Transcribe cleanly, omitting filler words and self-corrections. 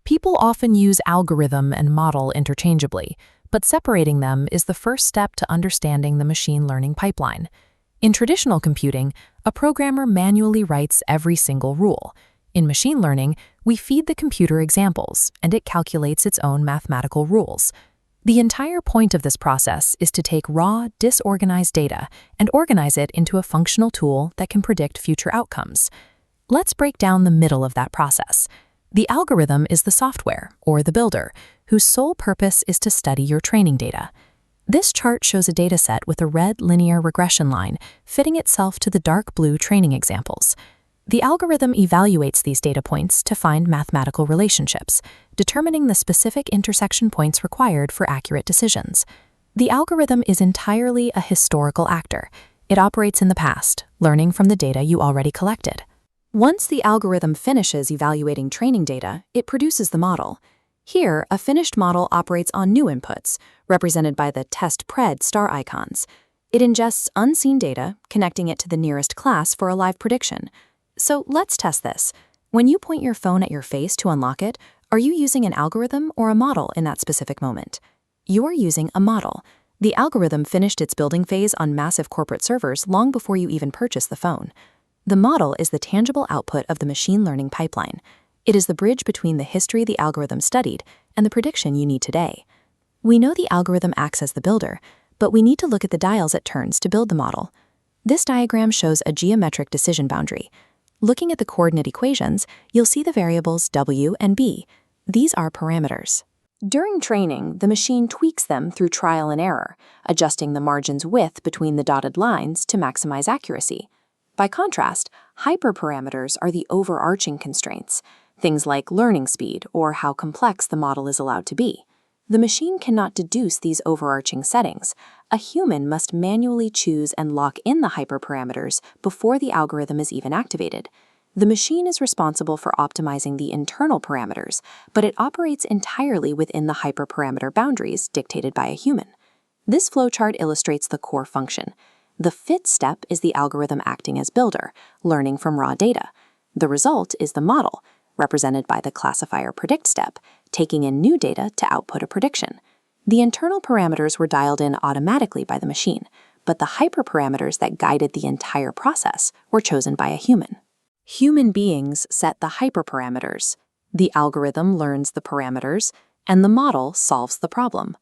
People often use algorithm and model interchangeably, but separating them is the first step to understanding the machine learning pipeline. In traditional computing, a programmer manually writes every single rule. In machine learning, we feed the computer examples, and it calculates its own mathematical rules. The entire point of this process is to take raw, disorganized data and organize it into a functional tool that can predict future outcomes. Let's break down the middle of that process. The algorithm is the software, or the builder, whose sole purpose is to study your training data. This chart shows a dataset with a red linear regression line fitting itself to the dark blue training examples. The algorithm evaluates these data points to find mathematical relationships, determining the specific intersection points required for accurate decisions. The algorithm is entirely a historical actor. It operates in the past, learning from the data you already collected. Once the algorithm finishes evaluating training data, it produces the model. Here, a finished model operates on new inputs, represented by the test-pred star icons. It ingests unseen data, connecting it to the nearest class for a live prediction. So let's test this. When you point your phone at your face to unlock it, are you using an algorithm or a model in that specific moment? You are using a model. The algorithm finished its building phase on massive corporate servers long before you even purchased the phone. The model is the tangible output of the machine learning pipeline. It is the bridge between the history the algorithm studied and the prediction you need today. We know the algorithm acts as the builder, but we need to look at the dials it turns to build the model. This diagram shows a geometric decision boundary. Looking at the coordinate equations, you'll see the variables w and b. These are parameters. During training, the machine tweaks them through trial and error, adjusting the margin's width between the dotted lines to maximize accuracy. By contrast, hyperparameters are the overarching constraints, things like learning speed or how complex the model is allowed to be. The machine cannot deduce these overarching settings. A human must manually choose and lock in the hyperparameters before the algorithm is even activated. The machine is responsible for optimizing the internal parameters, but it operates entirely within the hyperparameter boundaries dictated by a human. This flowchart illustrates the core function. The fit step is the algorithm acting as builder, learning from raw data. The result is the model, represented by the classifier predict step, taking in new data to output a prediction. The internal parameters were dialed in automatically by the machine, but the hyperparameters that guided the entire process were chosen by a human. Human beings set the hyperparameters. The algorithm learns the parameters, and the model solves the problem.